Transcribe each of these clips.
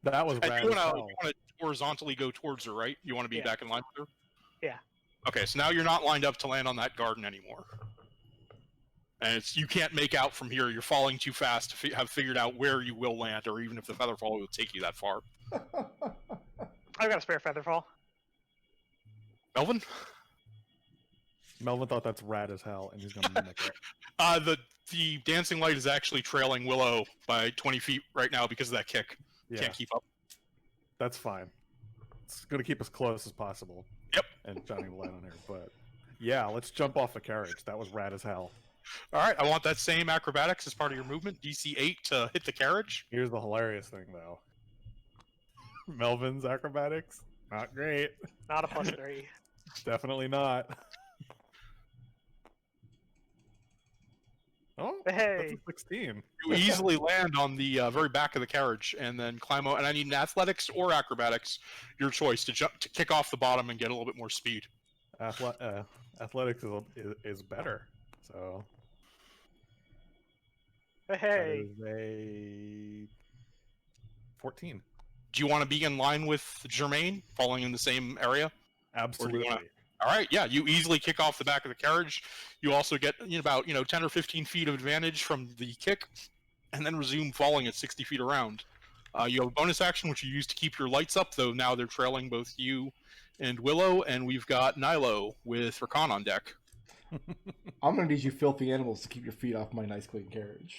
That was And rad you as hell. want to horizontally go towards her, right? You want to be back in line with her? Yeah. Okay, so now you're not lined up to land on that garden anymore. And you can't make out from here. You're falling too fast to have figured out where you will land, or even if the featherfall will take you that far. I've got a spare featherfall. Melvin? Melvin thought that's rad as hell, and he's gonna mimic it. The dancing light is actually trailing Willow by 20 feet right now because of that kick. Yeah, Can't keep up. that's fine. It's gonna keep as close as possible. Yep. And Johnny will land on here, but yeah, let's jump off the carriage. That was rad as hell. All right, I want that same acrobatics as part of your movement. DC 8 to hit the carriage. Here's the hilarious thing, though. Melvin's acrobatics, not great. Not a +3. Definitely not. Oh, Hey. that's a 16. You easily land on the very back of the carriage and then climb out. And I need an athletics or acrobatics, your choice, to jump to kick off the bottom and get a little bit more speed. Athletics is better. So Hey. that is a 14. Do you want to be in line with Jermaine, falling in the same area? Absolutely. All right, yeah, you easily kick off the back of the carriage. You also get about 10 or 15 feet of advantage from the kick, and then resume falling at 60 feet around. You have a bonus action which you use to keep your lights up, though now they're trailing both you and Willow, and we've got Nilo with Rehkhan on deck. I'm gonna need you filthy animals to keep your feet off my nice clean carriage.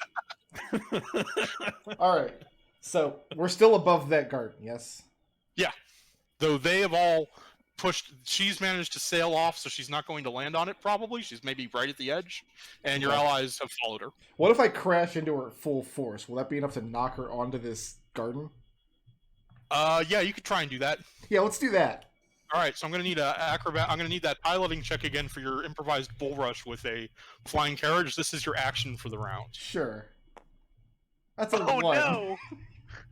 All right, so we're still above that garden, yes? Yeah, though they have all pushed. She's managed to sail off, so she's not going to land on it. Probably she's maybe right at the edge, and your allies have followed her. What if I crash into her at full force? Will that be enough to knock her onto this garden? Yeah, you could try and do that. Yeah, let's do that. All right, so I'm going to need I'm going to need that piloting check again for your improvised bull rush with a flying carriage. This is your action for the round. Sure. That's a Oh 1. no!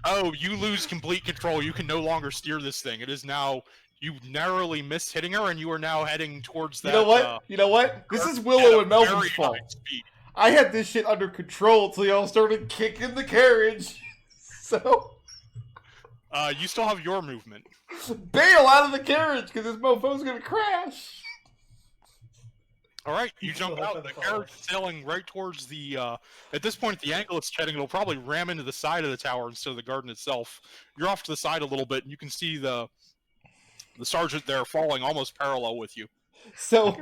Oh, you lose complete control. You can no longer steer this thing. It is now, you narrowly missed hitting her, and you are now heading towards that. You know what? You know what? This is at Willow a and Melvin's very fault. high speed. I had this shit under control till y'all started kicking the carriage. So, You still have your movement. bail out of the carriage because this mofo's gonna crash. All right, you jump out. The carriage is sailing right towards the. At this point, the angle it's heading, it'll probably ram into the side of the tower instead of the garden itself. You're off to the side a little bit, and you can see the sergeant there falling almost parallel with you. So,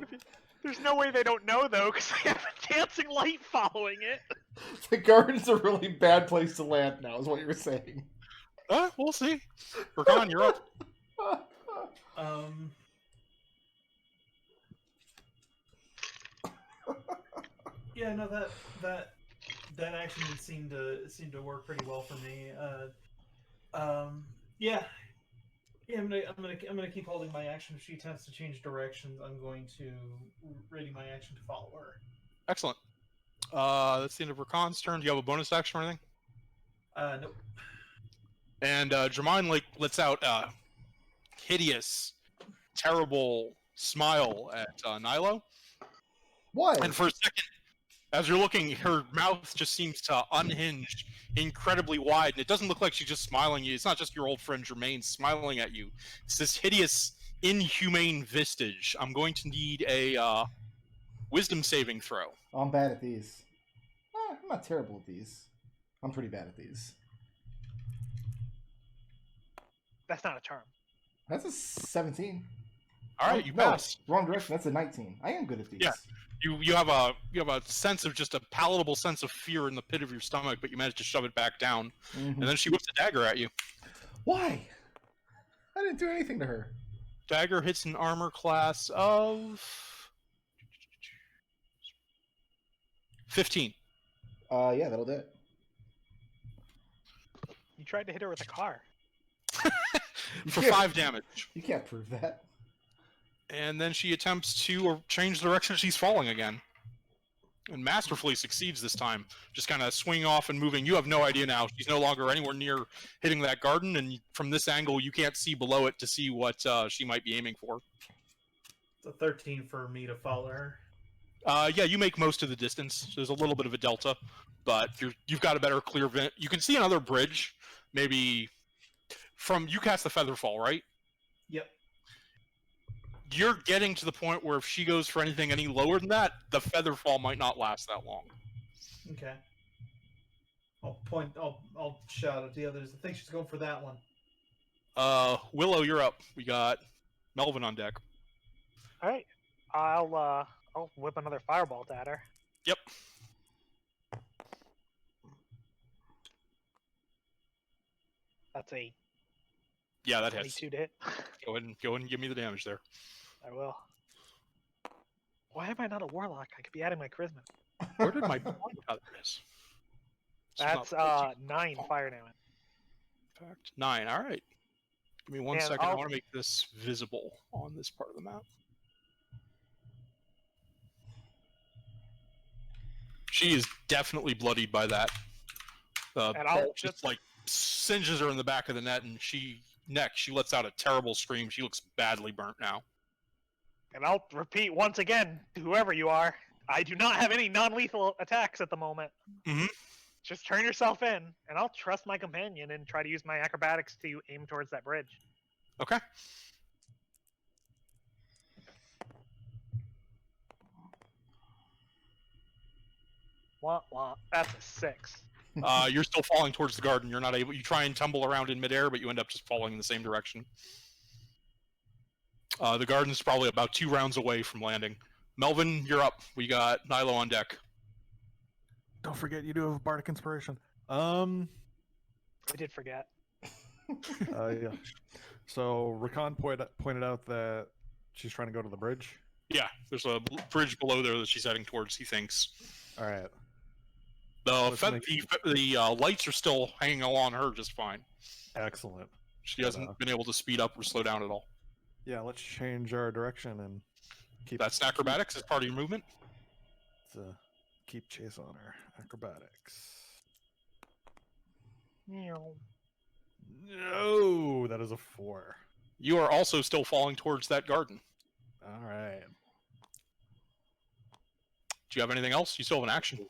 There's no way they don't know though, because they have a dancing light following it. the garden's a really bad place to land now, is what you're saying. We'll see. Rehkhan, you're up. Yeah, no, that action seemed to work pretty well for me. Yeah, I'm gonna keep holding my action. If she attempts to change directions, I'm going to ready my action to follow her. Excellent. That's the end of Rehkhan's turn. Do you have a bonus action or anything? Nope. And Jermaine lets out a hideous, terrible smile at Nilo. Why? And for a second, as you're looking, her mouth just seems to unhinge incredibly wide, and it doesn't look like she's just smiling at you. It's not just your old friend Jermaine smiling at you. It's this hideous, inhumane vistage. I'm going to need a wisdom saving throw. I'm bad at these. I'm not terrible at these. I'm pretty bad at these. That's not a charm. That's a 17. All right, you pass. Wrong direction. That's a 19. I am good at these. Yeah. You have a sense of just a palatable sense of fear in the pit of your stomach, but you manage to shove it back down. Mm-hmm. And then she whips a dagger at you. Why? I didn't do anything to her. Dagger hits an armor class of 15. Yeah, that'll do it. You tried to hit her with a car. For can't- 5 damage. You can't prove that. And then she attempts to change the direction she's falling again. And masterfully succeeds this time. Just kind of swinging off and moving. You have no idea now. She's no longer anywhere near hitting that garden, and from this angle, you can't see below it to see what she might be aiming for. It's a 13 for me to follow her. Yeah, you make most of the distance. There's a little bit of a delta, but you've got a better clear vent. You can see another bridge, maybe you cast the Featherfall, right? Yep. You're getting to the point where if she goes for anything any lower than that, the Featherfall might not last that long. Okay. I'll shout at the others. I think she's going for that one. Willow, you're up. We got Melvin on deck. All right, I'll whip another firebolt at her. Yep. That's a Yeah, that hits. 22 to hit. Go ahead and give me the damage there. I will. Why am I not a warlock? I could be adding my charisma. Where did my oh, there it is. It's That's not- 9 fire damage. in fact, 9. All right. Give me one And second. I I'll- want to make this visible on this part of the map. She is definitely bloodied by that. And I'll bolt just like singes her in the back of the net, and she lets out a terrible scream. She looks badly burnt now. And I'll repeat once again to whoever you are, I do not have any non-lethal attacks at the moment. Mhm. Just turn yourself in, and I'll trust my companion and try to use my acrobatics to aim towards that bridge. Okay. Wah, wah. That's a 6. You're still falling towards the garden. You're not able. You try and tumble around in midair, but you end up just falling in the same direction. The garden's probably about 2 rounds away from landing. Melvin, you're up. We got Nilo on deck. Don't forget you do have Bardic Inspiration. I did forget. Yeah. So Rehkhan pointed out that she's trying to go to the bridge. Yeah, there's a bridge below there that she's heading towards. He thinks All right. the Let's make- lights are still hanging along her just fine. Excellent. She hasn't been able to speed up or slow down at all. Yeah, let's change our direction and keep. That's acrobatics as part of your movement. Keep chase on her. Acrobatics. Meow. No, that is a 4. You are also still falling towards that garden. All right. Do you have anything else? You still have an action.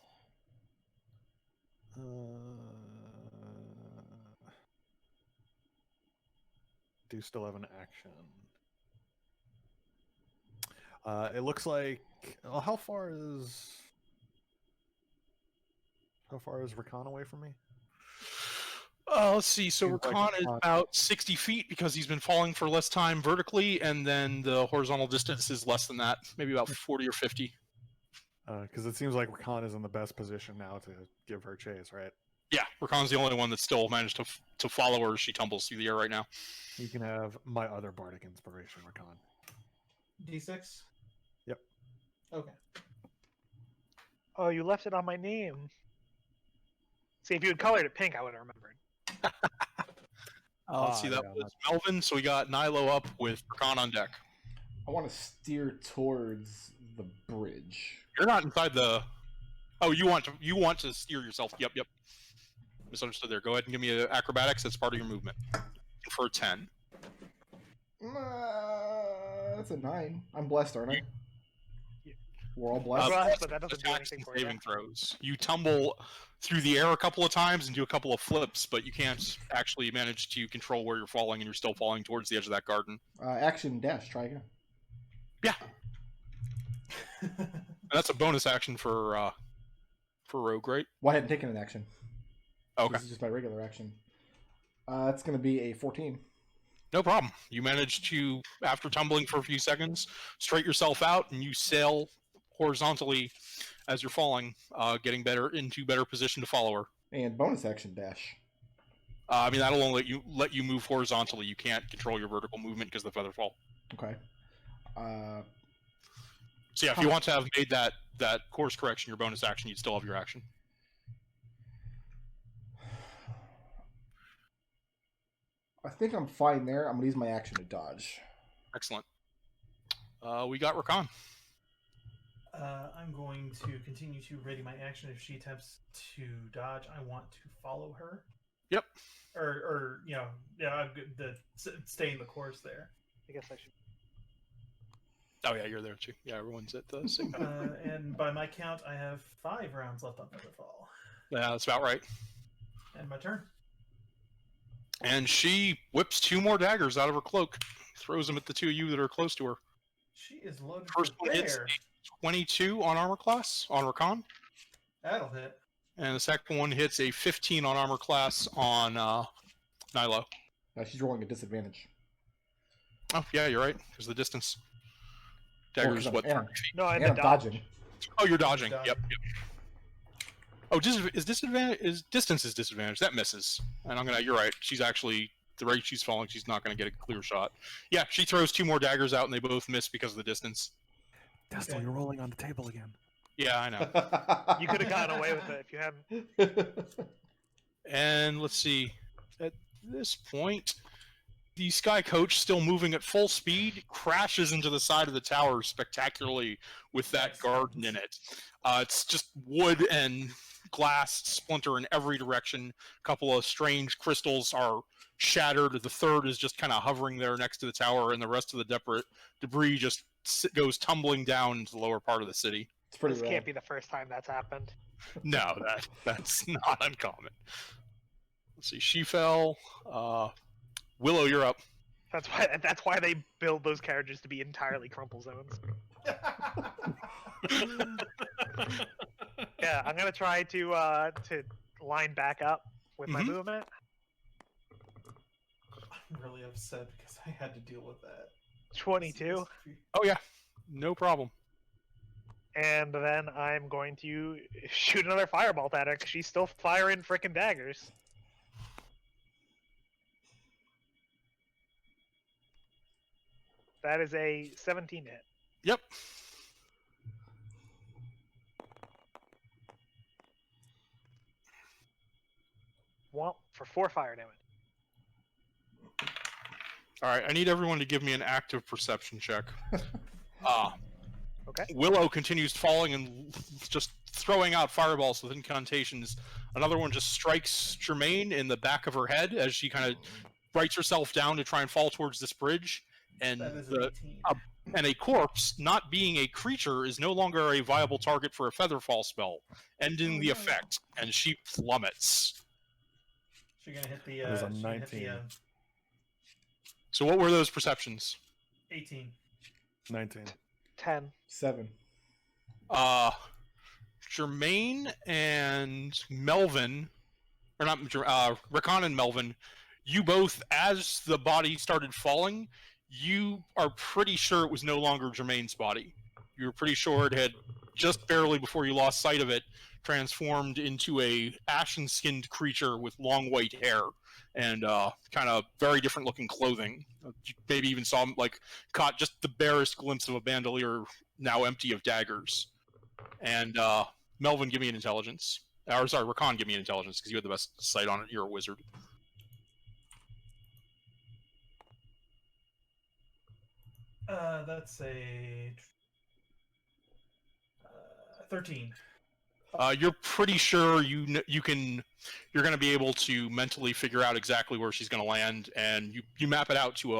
Do still have an action. It looks like. Well, how far is Rehkhan away from me? Let's see. So Seems like Rehkhan is Rehkhan- about 60 feet because he's been falling for less time vertically, and then the horizontal distance is less than that, maybe about 40 or 50. Because it seems like Rehkhan is in the best position now to give her chase, right? Yeah, Rehkhan's the only one that's still managed to follow her as she tumbles through the air right now. You can have my other Bardic Inspiration, Rehkhan. D6? Yep. Okay. Oh, you left it on my name. See, if you had colored it pink, I would have remembered. Let's see, that yeah, was Melvin, so we got Nilo up with Rehkhan on deck. I want to steer towards the bridge. You're not inside the... Oh, you want to steer yourself. Yep. Misunderstood there. Go ahead and give me acrobatics. That's part of your movement. For 10. That's a 9. I'm blessed, aren't I? Yeah. We're all blessed. Well, but that doesn't do Attacks anything and for you. saving throws. You tumble through the air a couple of times and do a couple of flips, but you can't actually manage to control where you're falling, and you're still falling towards the edge of that garden. Action dash. Try again. Yeah. And that's a bonus action for Rogue, right? Well, I hadn't taken an action. Okay. This is just my regular action. It's going to be a 14. No problem. You manage to, after tumbling for a few seconds, straighten yourself out, and you sail horizontally as you're falling, getting into better position to follow her. And bonus action dash. I mean, that'll only let you move horizontally. You can't control your vertical movement because of the feather fall. Okay. So yeah, if you want to have made that course correction your bonus action, you'd still have your action. I think I'm fine there. I'm going to use my action to dodge. Excellent. We got Rehkhan. I'm going to continue to ready my action. If she attempts to dodge, I want to follow her. Yep. Or I'm good to stay in the course there. I guess I should. Oh yeah, you're there too. Yeah, everyone's at the same time. And by my count, I have 5 rounds left on Featherfall. Yeah, that's about right. And my turn. And she whips 2 more daggers out of her cloak, throws them at the 2 of you that are close to her. She is loaded First for one hits bear. a 22 on armor class on Rehkhan, That'll hit. and the second one hits a 15 on armor class on Nilo. She's rolling a disadvantage. Oh yeah, you're right. There's the distance. Daggers, I'm- what? and 30 I'm- feet? No, And and I'm the dodging. Oh, you're dodging. Dodge. Yep. Oh, is disadvantage? Is distance is disadvantage? That misses. And you're right. She's actually the rate she's falling. She's not gonna get a clear shot. Yeah, she throws 2 more daggers out, and they both miss because of the distance. Destil, Okay. you're rolling on the table again. Yeah, I know. You could have gotten away with it if you hadn't. And let's see. At this point, the Sky Coach, still moving at full speed, crashes into the side of the tower spectacularly with that garden in it. It's just wood and glass splinter in every direction. A couple of strange crystals are shattered. The third is just kind of hovering there next to the tower, and the rest of the debris just goes tumbling down into the lower part of the city. It's pretty This rad. can't be the first time that's happened. No, that's not uncommon. Let's see. She fell. Willow, you're up. That's why they build those carriages to be entirely crumple zones. Yeah, I'm gonna try to line back up with my Mhm. movement. I'm really upset because I had to deal with that. 22, Oh yeah, no problem. and then I'm going to shoot another firebolt at her because she's still firing frickin' daggers. That is a 17 hit. Yep. Well, for 4 fire damage. All right, I need everyone to give me an active perception check. Okay. Willow continues falling and just throwing out fireballs with incantations. Another one just strikes Germaine in the back of her head as she kind of writes herself down to try and fall towards this bridge. And That is an 18. and a corpse, not being a creature, is no longer a viable target for a Featherfall spell, ending the effect, and she plummets. She's gonna hit the. That is a she's gonna hit the, 19. So what were those perceptions? 18. 19. 10. 7. Germaine and Melvin, or not, Rehkhan and Melvin, you both, as the body started falling, you are pretty sure it was no longer Germaine's body. You were pretty sure it had, just barely before you lost sight of it, transformed into a ashen-skinned creature with long white hair and kind of very different looking clothing. You maybe even saw, caught just the barest glimpse of a bandolier now empty of daggers. And Melvin, give me an intelligence. Or sorry, Rehkhan, give me an intelligence because you had the best sight on it. You're a wizard. That's a 13. You're pretty sure you're going to be able to mentally figure out exactly where she's going to land, and you map it out to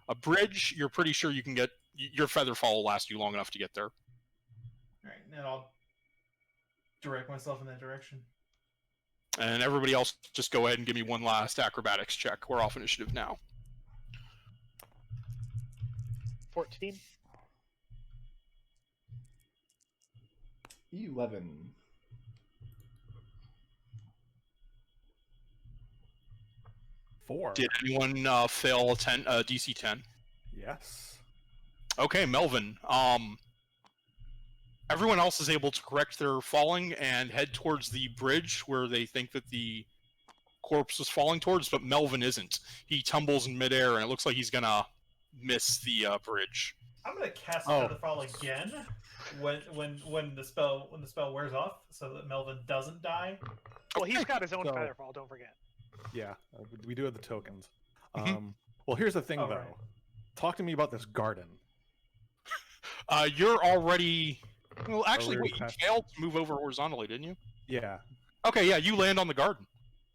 a bridge. You're pretty sure you can get your Featherfall will last you long enough to get there. All right, now I'll direct myself in that direction. And everybody else, just go ahead and give me one last acrobatics check. We're off initiative now. 14. 11. Four. Did anyone fail a DC 10? Yes. Okay, Melvin. Everyone else is able to correct their falling and head towards the bridge where they think that the corpse was falling towards, but Melvin isn't. He tumbles in midair, and it looks like he's gonna miss the bridge. I'm gonna cast Oh. Featherfall again when the spell wears off, so that Melvin doesn't die. Well, he's got his own So- Featherfall, don't forget. Yeah, we do have the tokens. Mhm. Well, here's the thing, Oh, though. right. Talk to me about this garden. You're already... Well, actually, Already wait, you past- failed to move over horizontally, didn't you? Yeah. Okay, yeah, you land on the garden.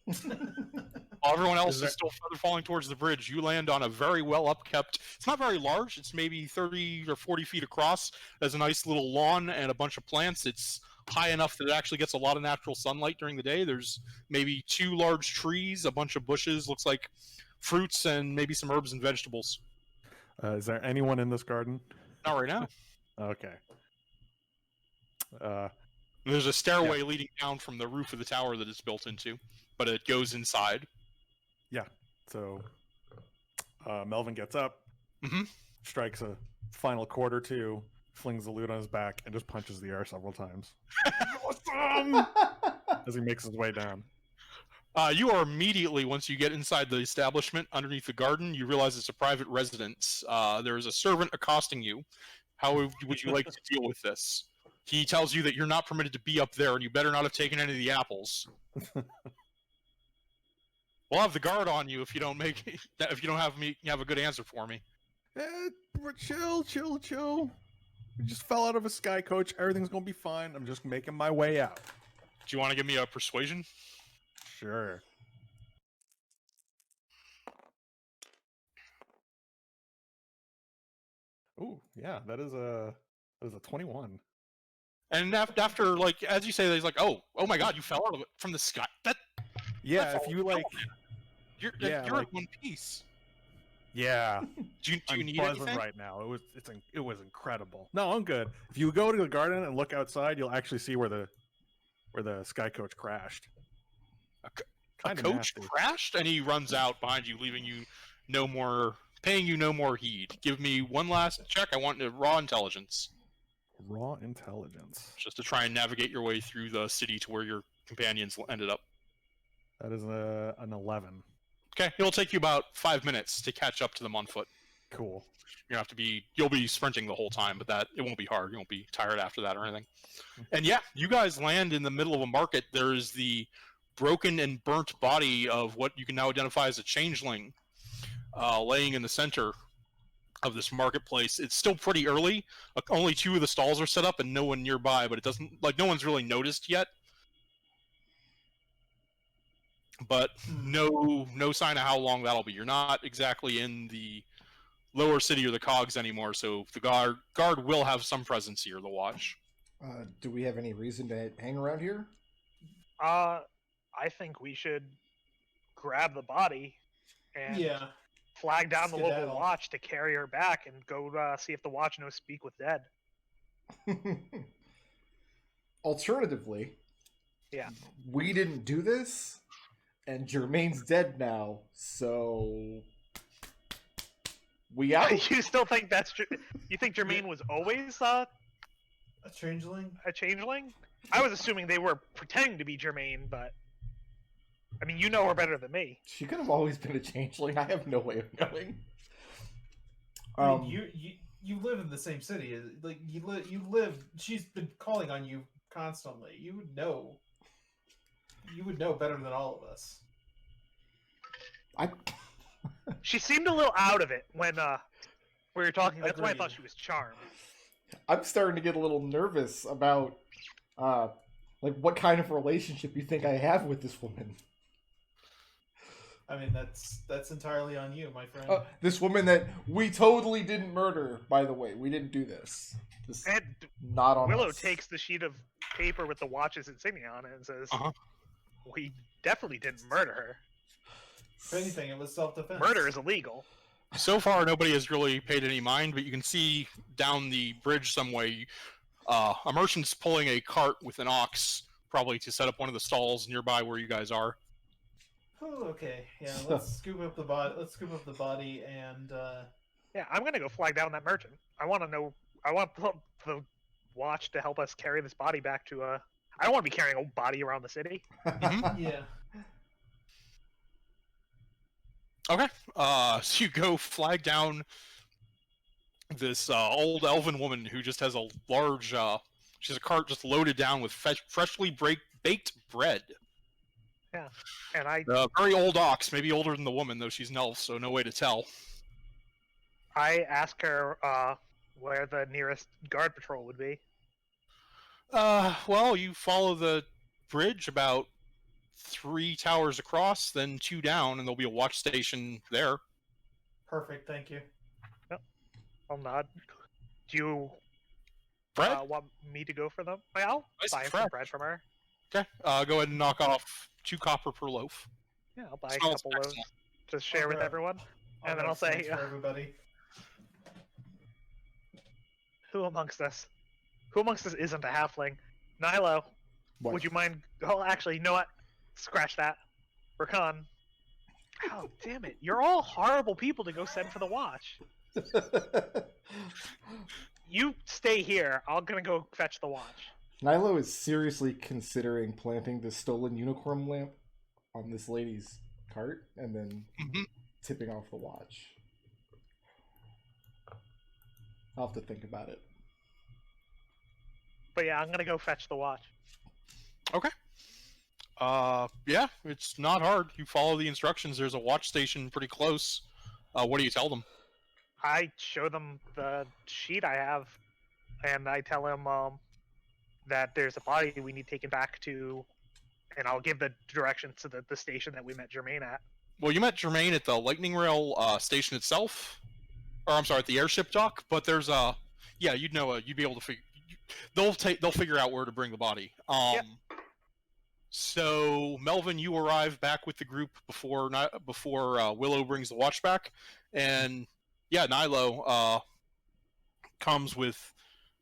While everyone else Is is that- still feather falling towards the bridge, you land on a very well upkept. It's not very large. It's maybe 30 or 40 feet across. There's a nice little lawn and a bunch of plants. It's high enough that it actually gets a lot of natural sunlight during the day. There's maybe 2 large trees, a bunch of bushes, looks like fruits, and maybe some herbs and vegetables. Is there anyone in this garden? Not right now. Okay. There's a stairway leading down from the roof of the tower that it's built into, but it goes inside. Yeah. So Melvin gets up, Mhm. strikes a final chord or two, flings the loot on his back, and just punches the air several times as he makes his way down. You are immediately, once you get inside the establishment underneath the garden, you realize it's a private residence. There is a servant accosting you. How would you like to deal with this? He tells you that you're not permitted to be up there, and you better not have taken any of the apples. We'll have the guard on you if you don't have a good answer for me. Chill. We just fell out of a sky coach. Everything's gonna be fine. I'm just making my way out. Do you want to give me a persuasion? Sure. Ooh, yeah, that is a 21. And after like, as you say, he's like, "Oh my God, you fell out of it from the sky." Yeah, that's if you like, you're like, in one piece. yeah. Do you I'm need buzzing anything? right now. It was incredible. No, I'm good. If you go to the garden and look outside, you'll actually see where the sky coach crashed. A Kinda coach nasty. crashed, and he runs out behind you, leaving you paying you no more heed. Give me one last check. I want raw intelligence, Raw intelligence. just to try and navigate your way through the city to where your companions ended up. That is an 11. Okay, it'll take you about 5 minutes to catch up to them on foot. Cool. You'll be sprinting the whole time, but it won't be hard. You won't be tired after that or anything. And yeah, you guys land in the middle of a market. There's the broken and burnt body of what you can now identify as a changeling, laying in the center of this marketplace. It's still pretty early. Only 2 of the stalls are set up and no one nearby, but it doesn't, like, no one's really noticed yet. But no sign of how long that'll be. You're not exactly in the lower city or the cogs anymore, so the guard will have some presence here to watch. Do we have any reason to hang around here? I think we should grab the body and Yeah. flag down the local Skedaddle. watch to carry her back and go see if the watch knows speak with dead. Alternatively, Yeah. we didn't do this, and Jermaine's dead now, so we out. You still think that's you think Jermaine was always A changeling? a changeling? I was assuming they were pretending to be Jermaine, but I mean, you know her better than me. She could have always been a changeling. I have no way of knowing. I mean, you live in the same city. Like you live. She's been calling on you constantly. You would know. You would know better than all of us. She seemed a little out of it when we were talking. That's why I Agreed. thought she was charmed. I'm starting to get a little nervous about, like, what kind of relationship you think I have with this woman. I mean, that's entirely on you, my friend. This woman that we totally didn't murder, by the way. We didn't do this. This And not on Willow us. takes the sheet of paper with the watch's insignia on it and says, Uh-huh. "We definitely didn't murder her. If anything, it was self-defense. Murder is illegal." So far, nobody has really paid any mind, but you can see down the bridge some way, a merchant's pulling a cart with an ox, probably to set up one of the stalls nearby where you guys are. Oh, okay. Yeah, let's scoop up the body. Let's scoop up the body and. Yeah, I'm gonna go flag down that merchant. I want to know. I want the watch to help us carry this body back to. I don't want to be carrying a body around the city. Yeah. Okay, so you go flag down this old elven woman who just has a large, she has a cart just loaded down with freshly baked bread. And I Very old ox, maybe older than the woman, though she's an elf, so no way to tell. ask her where the nearest guard patrol would be. Well, you follow the bridge about 3 towers across, then 2 down, and there'll be a watch station there. Perfect. Thank you. I'll nod. Do you bread? Want me to go for them? I'll Nice buy and some fresh. bread from her. Okay. Go ahead and knock off 2 copper per loaf. Yeah, I'll buy a Smells couple loaves excellent. to share with grab- everyone. And then grab I'll say, snacks for everybody. Who amongst us isn't a halfling? Nilo, What? would you mind? Oh, actually, you know what? Scratch that. Rehkhan. Oh, damn it. You're all horrible people to go send for the watch. You stay here. I'm gonna go fetch the watch. Nilo is seriously considering planting the stolen unicorn lamp on this lady's cart and then Mhm. tipping off the watch. I'll have to think about it. But yeah, I'm gonna go fetch the watch. Yeah, it's not hard. You follow the instructions. There's a watch station pretty close. What do you tell them? I show them the sheet I have, and I tell him that there's a body we need taken back to, and I'll give the directions to the station that we met Jermaine at. Well, you met Jermaine at the lightning rail station itself, or I'm sorry, at the airship dock. But there's yeah, you'd know, you'd be able to figure. They'll figure out where to bring the body. Yep. So Melvin, you arrive back with the group before Willow brings the watch back, and yeah, Nilo comes with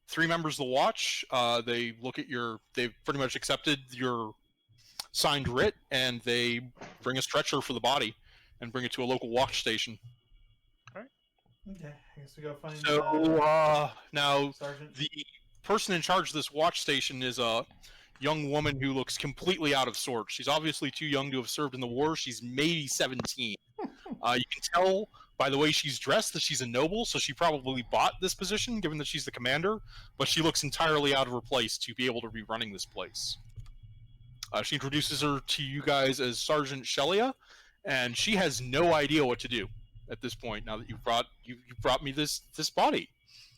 3 members of the watch. They look at they've pretty much accepted your signed writ, and they bring a stretcher for the body and bring it to a local watch station. Okay, I guess we go find. So now Sergeant. the person in charge of this watch station is a young woman who looks completely out of sorts. She's obviously too young to have served in the war. She's maybe 17. You can tell by the way she's dressed that she's a noble, so she probably bought this position, given that she's the commander, but she looks entirely out of her place to be able to be running this place. She introduces her to you guys as Sergeant Shelia, and she has no idea what to do at this point, now that you've brought me this body.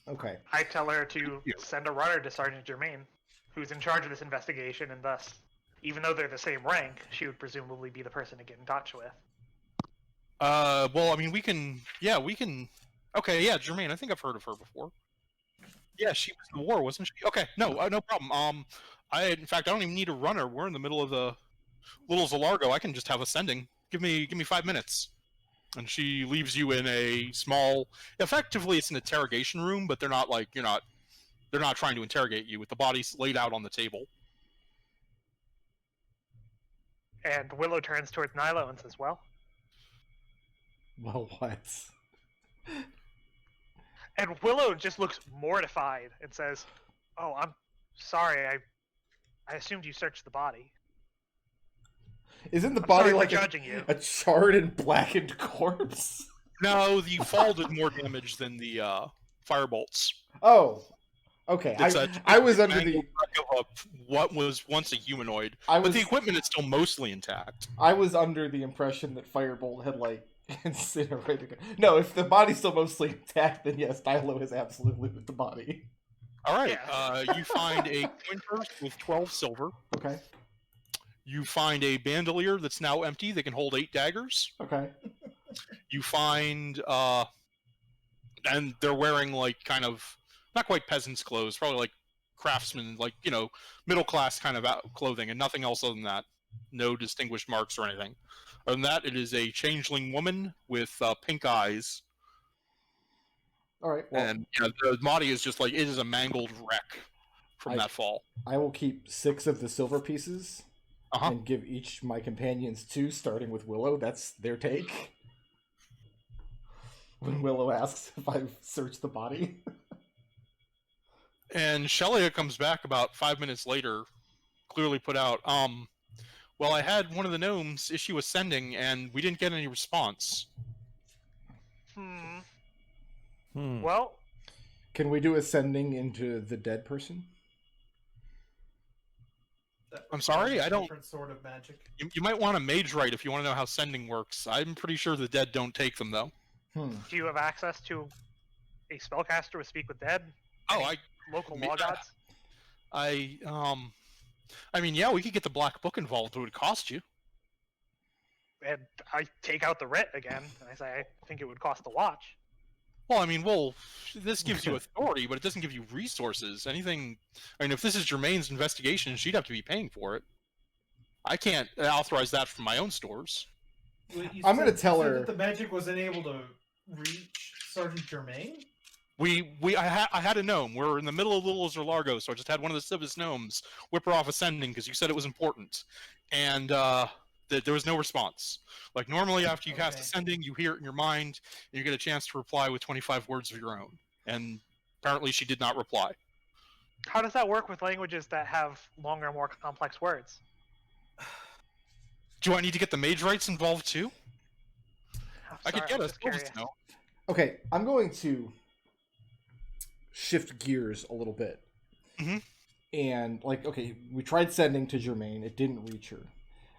Okay. I tell her to send a runner to Sergeant Germain, who's in charge of this investigation, and thus, even though they're the same rank, she would presumably be the person to get in touch with. Well, I mean, we can. Okay, yeah, Jermaine, I think I've heard of her before. Yeah, she was in the war, wasn't she? Okay, no problem. In fact, I don't even need a runner. We're in the middle of the Little Zalargo. I can just have a sending. Give me 5 minutes. And she leaves you in a small, effectively it's an interrogation room, but they're not trying to interrogate you with the bodies laid out on the table. And Willow turns towards Nilo and says, well? Well, what? And Willow just looks mortified and says, oh, I'm sorry, I assumed you searched the body. Isn't the I'm body sorry for like judging you. a charred and blackened corpse? No, the fall did more damage than the firebolts. Oh, okay. I was under the of what was once a humanoid, but the equipment is still mostly intact. I was under the impression that Firebolt had like incinerated. No, if the body's still mostly intact, then yes, Nilo is absolutely with the body. All right, Yeah. you find a coin purse with 12 silver. Okay. You find a bandolier that's now empty that can hold 8 daggers. Okay. You find, and they're wearing like kind of not quite peasants' clothes, probably like craftsmen, like middle class kind of clothing, and nothing else other than that. No distinguished marks or anything. Other than that, it is a changeling woman with pink eyes, All right. Well, and the body is just like it is a mangled wreck from that fall. I will keep 6 of the silver pieces Uh-huh. and give each my companions 2, starting with Willow. That's their take. When Willow asks if I've searched the body. And Shelia comes back about 5 minutes later, clearly put out. Well, I had one of the gnomes issue a sending, and we didn't get any response. Well, Can we do a sending into the dead person? I'm sorry, I don't. Different sort of magic. You might want a mage right if you want to know how sending works. I'm pretty sure the dead don't take them, though. do you have access to a spellcaster with Speak with Dead? Oh, Any local me- law gods? I mean, yeah, we could get the black book involved. It would cost you. And I take out the writ again, and I say, I think it would cost the watch. Well, I mean, this gives you authority, but it doesn't give you resources. Anything. I mean, if this is Germain's investigation, she'd have to be paying for it. I can't authorize that from my own stores. I'm gonna tell her that the magic wasn't able to reach Sergeant Germain. I had a gnome. We're in the middle of Little Largo, so I just had one of the civis gnomes whip her off ascending because you said it was important, and there was no response. Like normally, after you cast ascending, you hear it in your mind, and you get a chance to reply with 25 words of your own. And apparently, she did not reply. How does that work with languages that have longer, more complex words? Do I need to get the mage rights involved too? I Sorry, could get I'm a just curious. no. Okay, I'm going to shift gears a little bit. Mm-hmm. And, like, okay, we tried sending to Germain. It didn't reach her.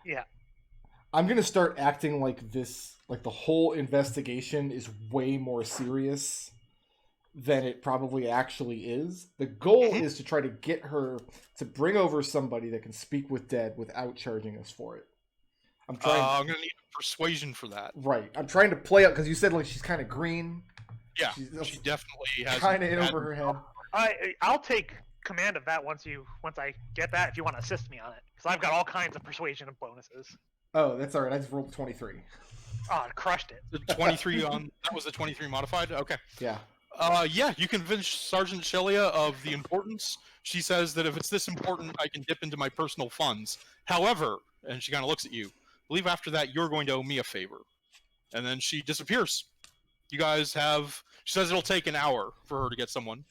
Yeah. I'm going to start acting like this, like the whole investigation is way more serious than it probably actually is. The goal is to try to get her to bring over somebody that can speak with dead without charging us for it. I'm going to need persuasion for that. Right. I'm trying to play out, because you said, like, she's kind of green. Yeah, she definitely has kind of in over her head. I'll take command of that once I get that, if you want to assist me on it, because I've got all kinds of persuasion and bonuses. Oh, that's all right. I just rolled 23. Oh, I crushed it. The 23 on that was the 23 modified. Okay. Yeah. Yeah, you convince Sergeant Shelia of the importance. She says that if it's this important, I can dip into my personal funds. However, and she kind of looks at you, I believe after that you're going to owe me a favor. And then she disappears. You guys have... She says it'll take an hour for her to get someone.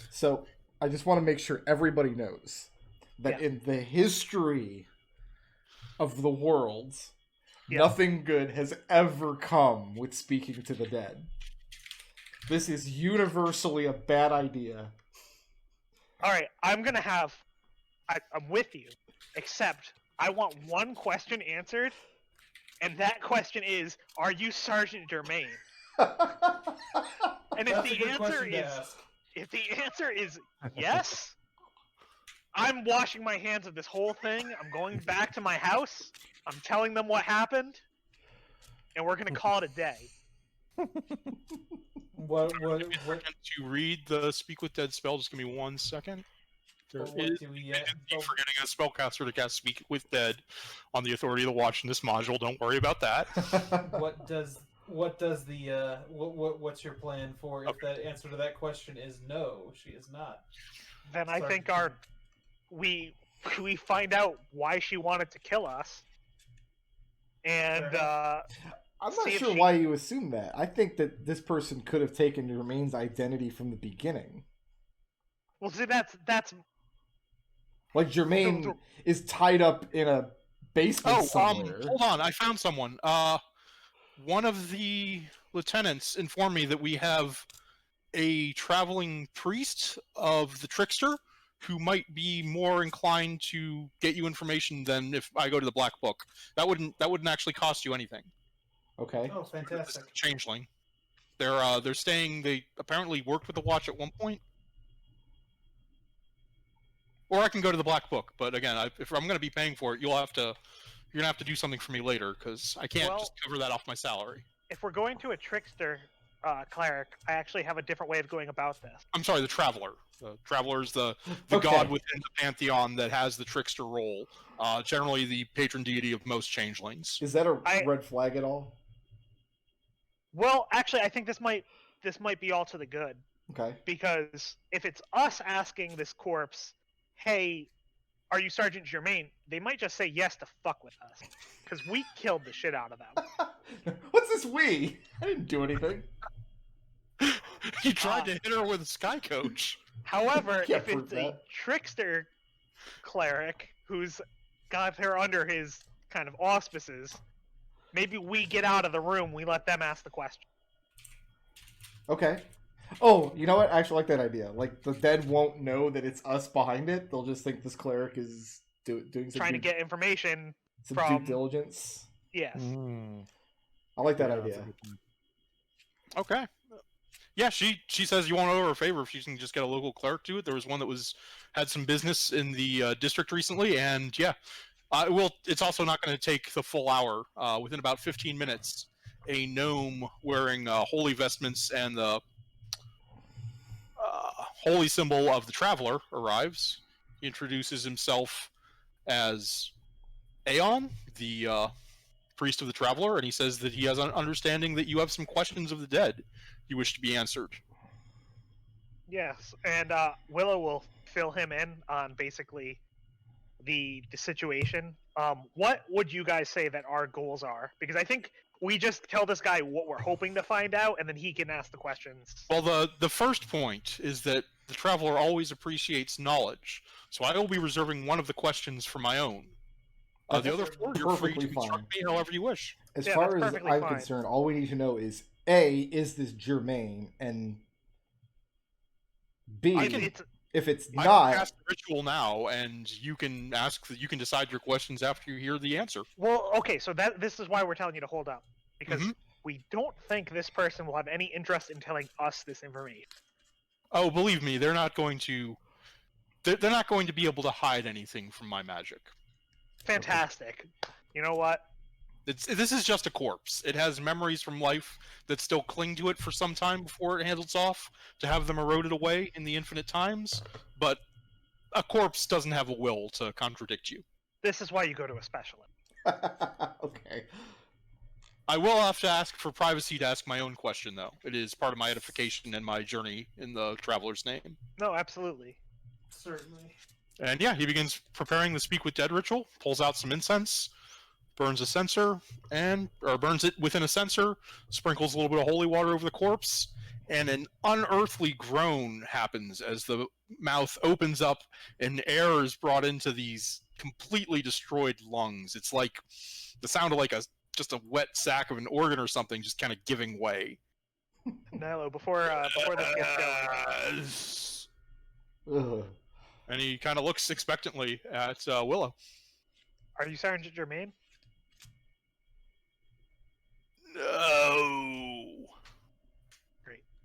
So, I just want to make sure everybody knows that in the history of the world, nothing good has ever come with speaking to the dead. This is universally a bad idea. Alright, I'm with you, except I want one question answered, and that question is, are you Sergeant Germain? And if the answer is yes, I'm washing my hands of this whole thing. I'm going back to my house. I'm telling them what happened, and we're gonna call it a day. What? To read the Speak with Dead spell, just give me 1 second. There is forgetting a spellcaster to cast Speak with Dead on the authority of the Watch in this module. Don't worry about that. What's your plan for if that answer to that question is no, she is not? Then I think we find out why she wanted to kill us, and I'm not sure why you assume that. I think that this person could have taken Germain's identity from the beginning. Well, see, that's like Germain is tied up in a basement somewhere. Hold on, I found someone. One of the lieutenants informed me that we have a traveling priest of the Trickster who might be more inclined to get you information than if I go to the Black Book. That wouldn't actually cost you anything. Okay. Oh, fantastic. Changeling. They're staying. They apparently worked with the Watch at one point. Or I can go to the Black Book, but again, if I'm going to be paying for it, you're going to have to do something for me later, because I can't just cover that off my salary. If we're going to a Trickster cleric, I actually have a different way of going about this. I'm sorry, the Traveler. The Traveler is the god within the Pantheon that has the Trickster role. Generally the patron deity of most changelings. Is that a red flag at all? Well, actually, I think this might be all to the good. Okay. Because if it's us asking this corpse, hey, are you Sergeant Germain? They might just say yes to fuck with us. Because we killed the shit out of them. What's this we? I didn't do anything. You tried to hit her with a sky coach. However, if it's a Trickster cleric who's got her under his kind of auspices, maybe we get out of the room, we let them ask the question. Okay. Oh, you know what? I actually like that idea. Like, the dead won't know that it's us behind it. They'll just think this cleric is doing some trying to get information some from due diligence. Yes. I like that idea. Okay. Yeah, she says you won't owe her a favor if you can just get a local cleric to it. There was one that had some business in the district recently, and yeah, it's also not going to take the full hour. Within about 15 minutes, a gnome wearing holy vestments and the holy symbol of the Traveler arrives. He introduces himself as Aeon, the priest of the Traveler, and he says that he has an understanding that you have some questions of the dead you wish to be answered. Yes, and Willow will fill him in on basically the situation. What would you guys say that our goals are? Because I think we just tell this guy what we're hoping to find out, and then he can ask the questions. Well, the first point is that the Traveler always appreciates knowledge, so I will be reserving one of the questions for my own. That's The other four, you're free to perfectly fine. instruct me however you wish. As Yeah, far that's as perfectly I'm fine. concerned, all we need to know is A, is this germane, and B, if it's I not, can cast the ritual now, and you can decide your questions after you hear the answer. Well, okay, so this is why we're telling you to hold up, because Mhm. we don't think this person will have any interest in telling us this information. Oh, believe me, they're not going to. They're not going to be able to hide anything from my magic. Fantastic. You know what? This is just a corpse. It has memories from life that still cling to it for some time before it handles off to have them eroded away in the infinite times. But a corpse doesn't have a will to contradict you. This is why you go to a specialist. okay. I will have to ask for privacy to ask my own question, though. It is part of my edification and my journey in the Traveler's name. No, absolutely. Certainly. And yeah, he begins preparing the Speak with Dead ritual, pulls out some incense, burns a censer, or burns it within a censer, sprinkles a little bit of holy water over the corpse, and an unearthly groan happens as the mouth opens up and air is brought into these completely destroyed lungs. It's like the sound of like just a wet sack of an organ or something just kind of giving way. Nilo, before this gets going, Ugh. And he kind of looks expectantly at Willow. are you Sergeant Germain? No.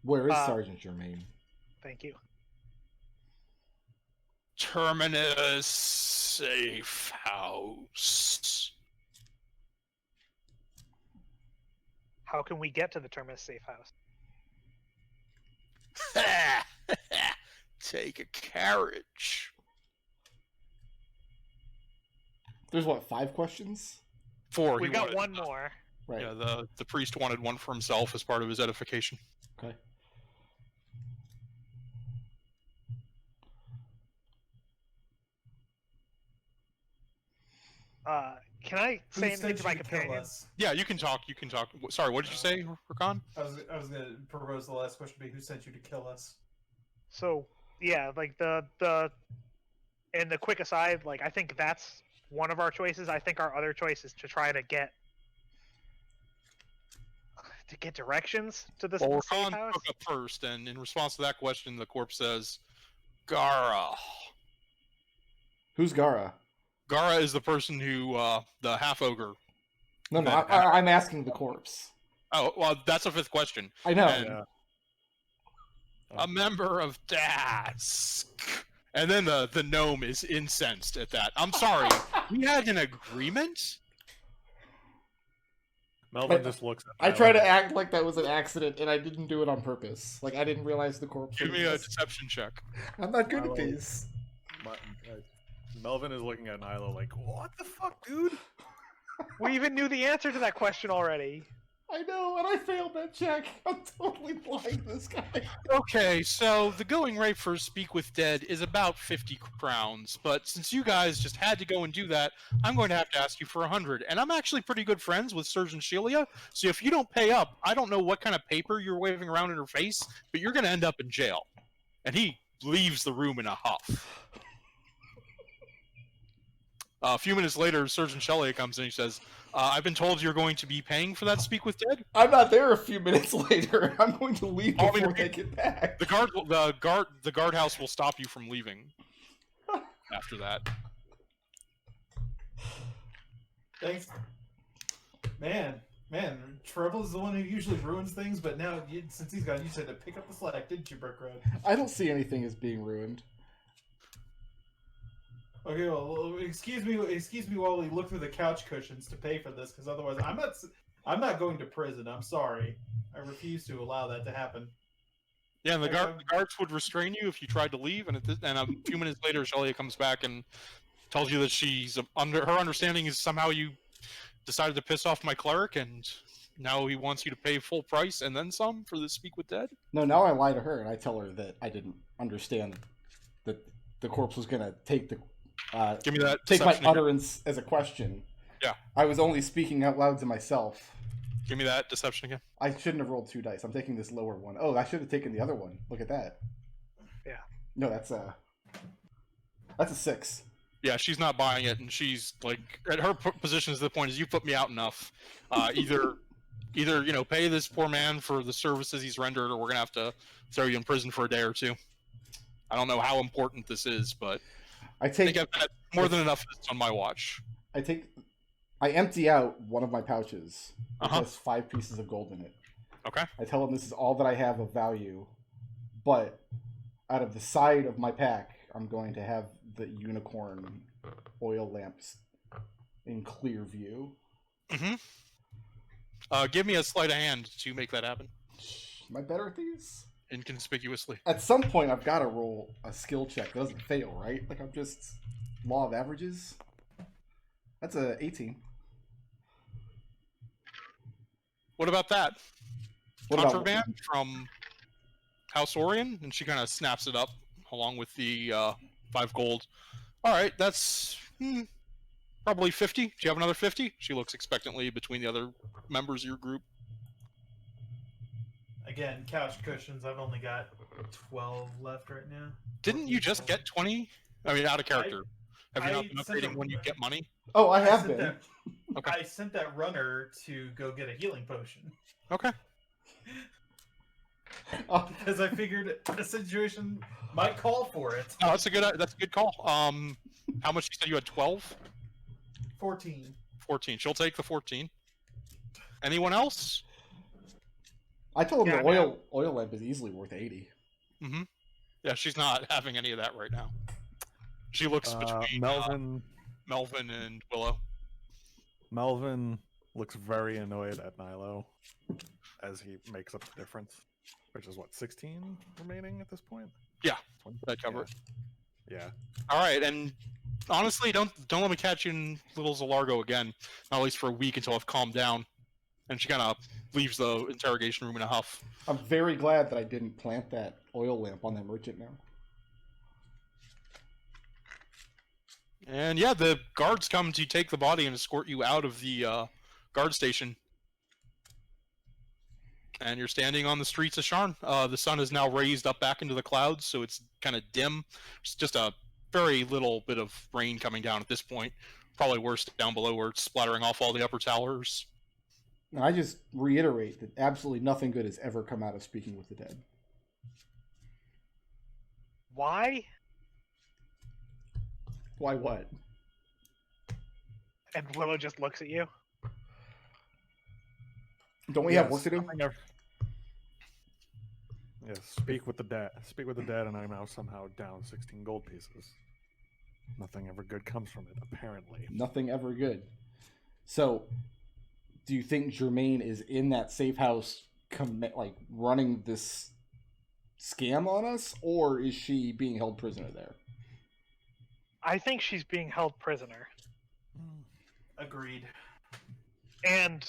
Where is Sergeant Germain? Thank you. Terminus safe house. How can we get to the Terminus safe house? Take a carriage. There's what, 5 questions? 4. We've got one more. Right. Yeah, the priest wanted one for himself as part of his edification. Okay. Can I Who say anything sent to my you kill companion? us? Yeah, you can talk. Sorry, what did you say, Rehkhan? I was gonna propose the last question be who sent you to kill us? So yeah, like the and the quick aside, like I think that's one of our choices. I think our other choice is to try to get directions to this Well, safe Rehkhan house. spoke up first, and in response to that question, the corpse says, Gara. Who's Gara? Gara is the person who, the half-ogre. No, I'm asking the corpse. Oh, well, that's a 5th question. I know. And Yeah. a member of Dask. And then the gnome is incensed at that. I'm sorry, we had an agreement? Melvin just looks at I that try one. to act like that was an accident, and I didn't do it on purpose. Like, I didn't realize the corpse Give was me a this. deception check. I'm not good I at will- these. Melvin is looking at Nilo like, what the fuck, dude? We even knew the answer to that question already. I know, and I failed that check. I'm totally blind this guy. Okay, so the going rate for Speak with Dead is about 50 crowns, but since you guys just had to go and do that, I'm going to have to ask you for 100. And I'm actually pretty good friends with Surgeon Shelia, so if you don't pay up, I don't know what kind of paper you're waving around in her face, but you're going to end up in jail. And he leaves the room in a huff. A few minutes later, Surgeon Shelia comes in and he says, I've been told you're going to be paying for that Speak with Dead? I'm not there a few minutes later. I'm going to leave Oh, I mean, before they get back. The guardhouse will stop you from leaving after that. Thanks. Man, Treble is the one who usually ruins things, but now since he's gone, you said to pick up the slack, didn't you, Brickroad? I don't see anything as being ruined. Okay, well, excuse me while we look through the couch cushions to pay for this, because otherwise, I'm not going to prison. I'm sorry, I refuse to allow that to happen. Yeah, and the Okay. guards would restrain you if you tried to leave, and a few minutes later, Shelia comes back and tells you that she's under her understanding is somehow you decided to piss off my cleric, and now he wants you to pay full price and then some for the Speak with Dead. No, now I lie to her and I tell her that I didn't understand that the corpse was gonna take the Give me that. take my deception again. utterance as a question. Yeah. I was only speaking out loud to myself. Give me that deception again. I shouldn't have rolled 2 dice. I'm taking this lower one. Oh, I should have taken the other one. Look at that. Yeah. No, that's a 6. Yeah, she's not buying it, and she's like, at her position is the point is you put me out enough. Either pay this poor man for the services he's rendered, or we're gonna have to throw you in prison for a day or 2. I don't know how important this is, but I I take think I've had more than enough of this on my watch. I empty out one of my pouches. It Uh-huh. has 5 pieces of gold in it. Okay. I tell him this is all that I have of value, but out of the side of my pack, I'm going to have the unicorn oil lamps in clear view. Mm-hmm. Give me a sleight of hand to make that happen Am I better at these? inconspicuously. At some point, I've got to roll a skill check that doesn't fail, right? Like I'm just law of averages. That's a 18. What about that? What about Contraband from House Orion, and she kind of snaps it up along with the 5 gold. All right, that's probably 50. Do you have another 50? She looks expectantly between the other members of your group. Again, couch cushions. I've only got 12 left right now. Didn't you just get 20? I mean, out of character. Have you I not been sent upgrading a- when you get money? Oh, I have sent been. that- Okay. I sent that runner to go get a healing potion Okay. Oh, because I figured the situation might call for it. No, that's a good call. How much you said you had? 12? 14. 14. She'll take the 14. Anyone else? I told him Yeah, the oil lamp is easily worth 80. Mm-hmm. Yeah, she's not having any of that right now. She looks between Melvin and Willow. Melvin looks very annoyed at Nilo as he makes up the difference, which is what, 16 remaining at this point? Yeah, that cover it. Yeah. All right, and honestly, don't let me catch you in Little Zalargo again. Not at least for a week until I've calmed down. And she kind of leaves the interrogation room in a huff. I'm very glad that I didn't plant that oil lamp on that merchant now. And yeah, the guards come to take the body and escort you out of the guard station. And you're standing on the streets of Sharn. The sun is now raised up back into the clouds, so it's kind of dim. It's just a very little bit of rain coming down at this point. Probably worse down below where it's splattering off all the upper towers. And I just reiterate that absolutely nothing good has ever come out of Speaking with the Dead. Why? Why what? And Willow just looks at you. Don't we have work to do? Yes, speak with the dead. Speak with the dead, and I'm now somehow down 16 gold pieces. Nothing ever good comes from it, apparently. Nothing ever good. So, do you think Germaine is in that safe house, running this scam on us, or is she being held prisoner there? I think she's being held prisoner. Agreed. And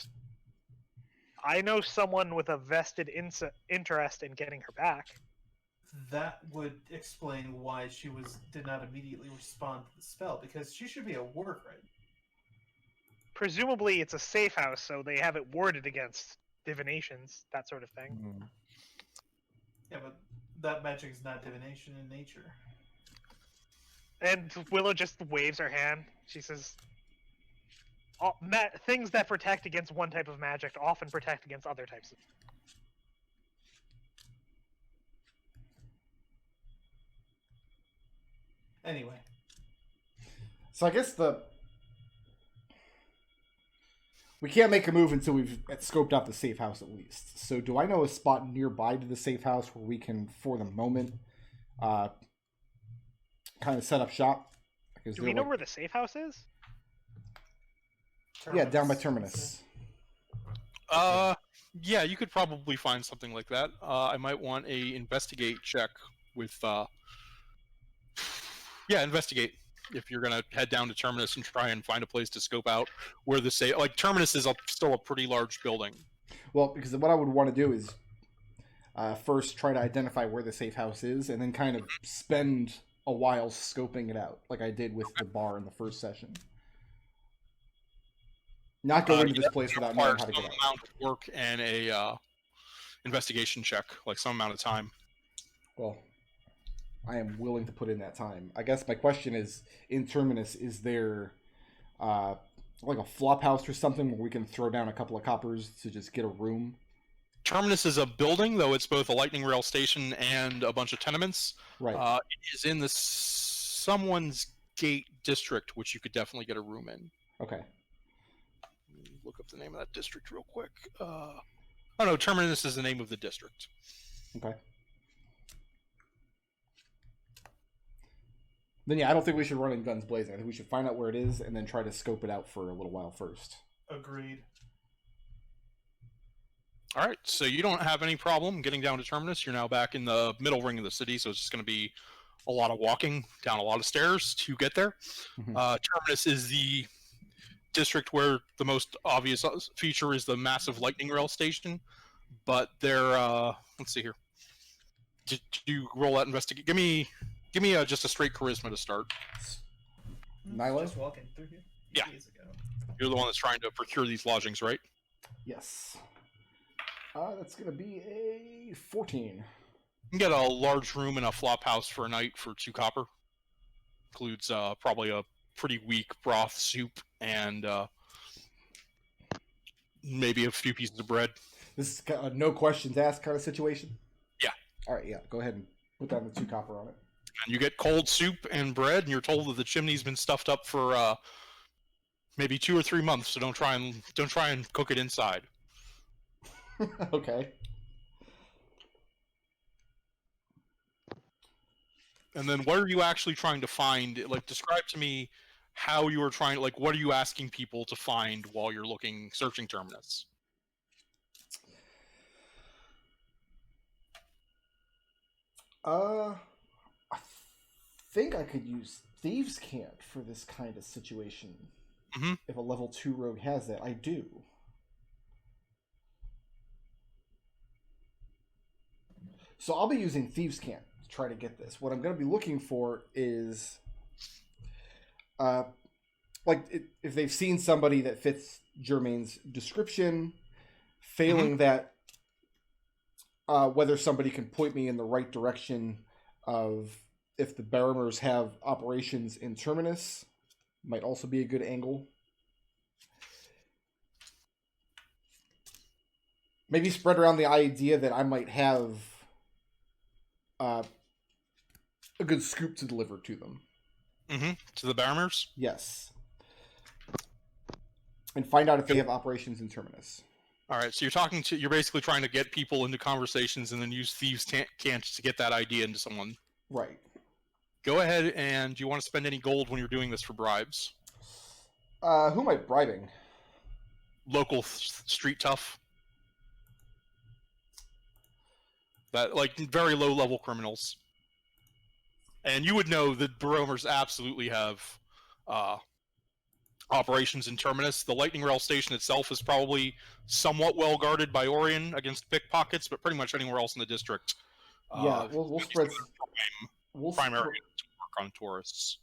I know someone with a vested interest in getting her back. That would explain why she did not immediately respond to the spell, because she should be a work right. Presumably it's a safe house, so they have it warded against divinations, that sort of thing. Mm. Yeah, but that magic is not divination in nature. And Willow just waves her hand. She says, things that protect against one type of magic often protect against other types of. Anyway, So I guess we can't make a move until we've scoped out the safe house at least. So do I know a spot nearby to the safe house where we can, for the moment, kind of set up shop? Do we know where the safe house is? Yeah, down by Terminus. Yeah, you could probably find something like that. I might want a investigate check with. Yeah, investigate. If you're gonna head down to Terminus and try and find a place to scope out where the safe, like Terminus is still a pretty large building. Well, because what I would want to do is first try to identify where the safe house is, and then kind of spend a while scoping it out, like I did with the bar in the first session. Not go into this place without knowing how to get out. Some amount of work and a investigation check, like some amount of time. Well, I am willing to put in that time. I guess my question is, in Terminus, is there like a flop house or something where we can throw down a couple of coppers to just get a room? Terminus is a building, though it's both a lightning rail station and a bunch of tenements. Right. It is in the Someone's Gate district, which you could definitely get a room in. Okay. Look up the name of that district real quick. Oh no, Terminus is the name of the district. Okay. Then yeah, I don't think we should run in guns blazing. I think we should find out where it is and then try to scope it out for a little while first. Agreed. All right, so you don't have any problem getting down to Terminus. You're now back in the middle ring of the city, so it's just going to be a lot of walking down a lot of stairs to get there. Mhm. Terminus is the district where the most obvious feature is the massive lightning rail station, but they're let's see here. Did you roll that investigate? Give me just a straight charisma to start. Nilo? Just walking through here. Yeah. Days ago. You're the one that's trying to procure these lodgings, right? Yes. That's going to be a 14. You can get a large room in a flop house for a night for 2 copper. Includes probably a pretty weak broth soup and maybe a few pieces of bread. This is a no questions asked kind of situation? Yeah. All right, yeah. Go ahead and put down the 2 copper on it. And you get cold soup and bread, and you're told that the chimney's been stuffed up for maybe 2 or 3 months. So don't try and cook it inside. Okay. And then what are you actually trying to find? Like, describe to me how you are trying, like, what are you asking people to find while you're searching Terminus? I think I could use Thieves' Cant for this kind of situation. Mm-hmm. If a level 2 rogue has that, I do. So I'll be using Thieves' Cant to try to get this. What I'm going to be looking for is, if they've seen somebody that fits Germain's description, failing that, whether somebody can point me in the right direction of if the Baromers have operations in Terminus, might also be a good angle. Maybe spread around the idea that I might have a good scoop to deliver to them. Mm-hmm. To the Baromers? Yes. And find out if they have operations in Terminus. All right, so you're basically trying to get people into conversations and then use Thieves' Cant to get that idea into someone. Right. Go ahead, and do you want to spend any gold when you're doing this for bribes? Who am I bribing? Local street tough. That, like, very low-level criminals. And you would know that Baromers absolutely have operations in Terminus. The Lightning Rail station itself is probably somewhat well guarded by Orion against pickpockets, but pretty much anywhere else in the district. Yeah, we'll spread. Primary to work on tourists.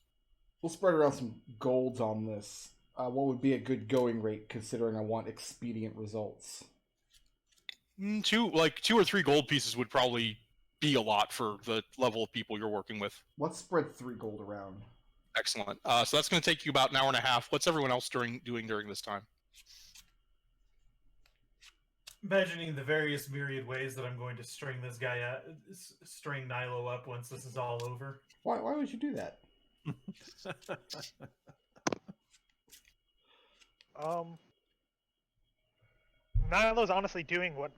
We'll spread around some golds on this. What would be a good going rate, considering I want expedient results? 2 or 3 gold pieces would probably be a lot for the level of people you're working with. Let's spread 3 gold around. Excellent. So that's going to take you about an hour and a half. What's everyone else doing during this time? Imagining the various myriad ways that I'm going to string this guy out, string Nilo up once this is all over. Why would you do that? Nilo's honestly doing what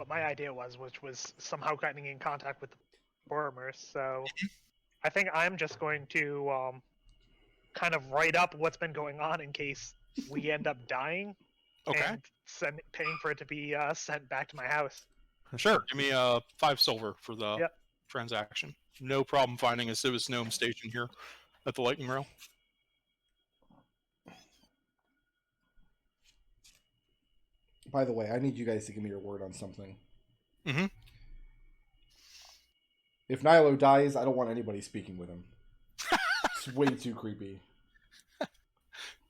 my idea was, which was somehow getting in contact with the Baromers. So I think I'm just going to kind of write up what's been going on in case we end up dying. Okay. and paying for it to be sent back to my house. Sure. Give me 5 silver for the Yep. transaction. No problem finding a Civis Gnome station here at the Lightning Rail. By the way, I need you guys to give me your word on something. Mm-hmm. If Nilo dies, I don't want anybody speaking with him. It's way too creepy.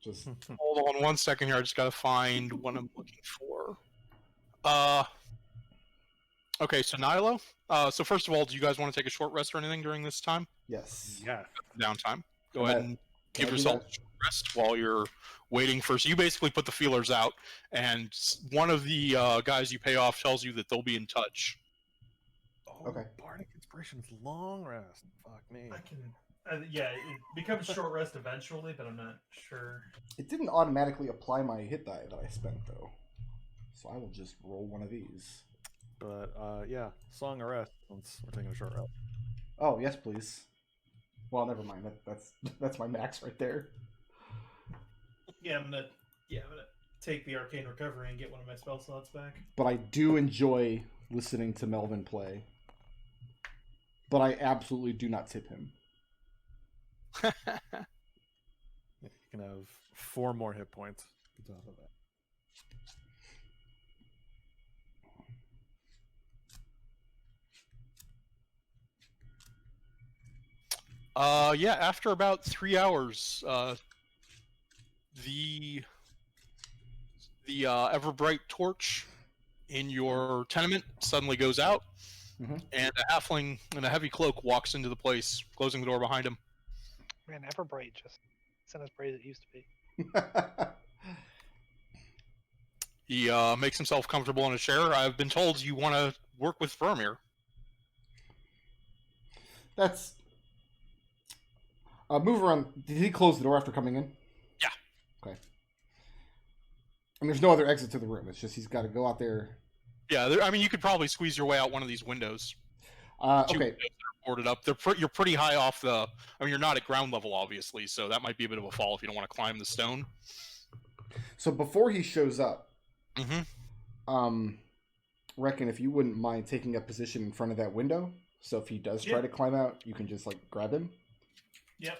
Just Hold on 1 second here. I just gotta find what I'm looking for. Okay, so Nilo. So first of all, do you guys want to take a short rest or anything during this time? yes. Yeah. Downtime. Go Can ahead I- and can give I do yourself that? a short rest while you're waiting for. So you basically put the feelers out, and one of the guys you pay off tells you that they'll be in touch. Oh, Okay. Bardic Inspiration's long rest. Fuck me. I can. Yeah, it becomes short rest eventually, but I'm not sure. It didn't automatically apply my hit die that I spent though, so I will just roll one of these. But yeah, Song of Rest. Since we're taking a short rest. Oh yes, please. Well, never mind. That's my max right there. Yeah, I'm gonna take the Arcane Recovery and get one of my spell slots back. But I do enjoy listening to Melvin play. But I absolutely do not tip him. You can have 4 more hit points on top of that. Yeah, after about 3 hours, the ever-bright torch in your tenement suddenly goes out, Mhm. and a halfling in a heavy cloak walks into the place, closing the door behind him. Man, Everbright just isn't as bright as it used to be. He makes himself comfortable in a chair. I've been told you want to work with Vermeer. That's. Move around. Did he close the door after coming in? Yeah. Okay. And there's no other exit to the room. It's just he's got to go out there. Yeah, I mean, you could probably squeeze your way out one of these windows. Two Okay. windows that are boarded up. You're pretty high off the. I mean, you're not at ground level, obviously, so that might be a bit of a fall if you don't want to climb the stone. So before he shows up, Mm-hmm. Reckon if you wouldn't mind taking a position in front of that window, so if he does try Yeah. to climb out, you can just like grab him. Yep.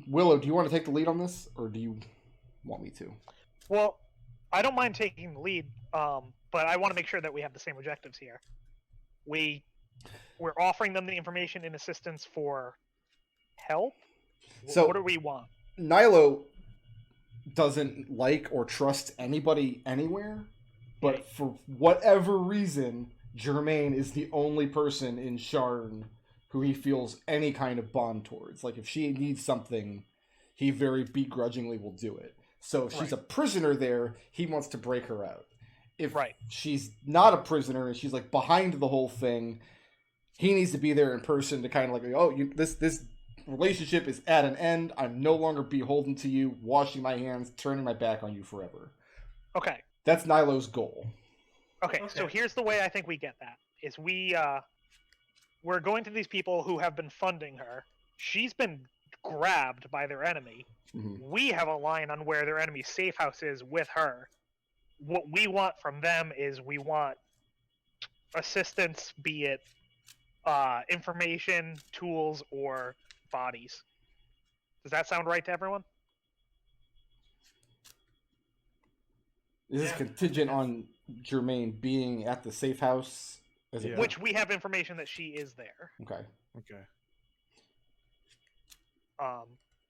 Willow, do you want to take the lead on this, or do you want me to? Well, I don't mind taking the lead, but I want to make sure that we have the same objectives here. We're offering them the information and assistance for help. So- What do we want? Nilo doesn't like or trust anybody anywhere, but for whatever reason, Germain is the only person in Sharn who he feels any kind of bond towards. Like, if she needs something, he very begrudgingly will do it. So if she's a prisoner there, he wants to break her out. If she's not a prisoner and she's like behind the whole thing, he needs to be there in person to kind of like, oh, this relationship is at an end. I'm no longer beholden to you, washing my hands, turning my back on you forever. Okay. That's Nilo's goal. Okay. So here's the way I think we get that: is we're going to these people who have been funding her. She's been grabbed by their enemy. Mm-hmm. We have a line on where their enemy's safe house is with her. What we want from them is we want assistance, be it information, tools, or bodies. Does that sound right to everyone? Is this contingent on Germain being at the safe house? Yeah. Which we have information that she is there. Okay. Okay.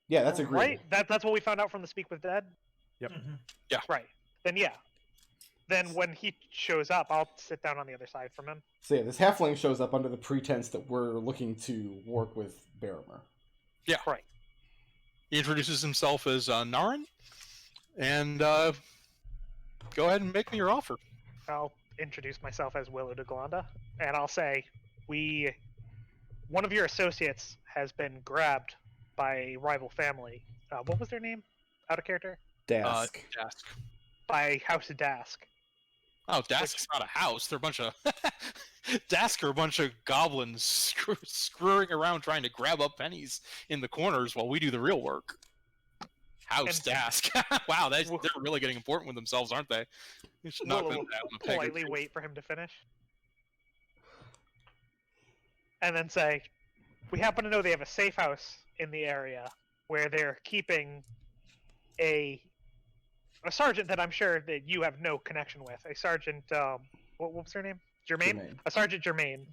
Yeah, that's agreeable. Right? That's what we found out from the Speak with Dead? Yep. Mm-hmm. Right. Then yeah. Then when he shows up, I'll sit down on the other side from him. So yeah, this halfling shows up under the pretense that we're looking to work with Baramer. Yeah. Right. He introduces himself as Narin, and go ahead and make me your offer. I'll introduce myself as Willow de Glanda, and I'll say, one of your associates has been grabbed by a rival family. What was their name? Out of character? Dask. Dask. By House of Dask. Oh, Dask's not a house. They're a bunch of Dask are a bunch of goblins screwing around trying to grab up pennies in the corners while we do the real work. House task. Wow, they're really getting important with themselves, aren't they? They should not We'll put that on the peg or politely two. wait for him to finish. And then say, we happen to know they have a safe house in the area where they're keeping a sergeant that I'm sure that you have no connection with. A sergeant, what was her name? Germaine? Germaine. A Sergeant Germaine.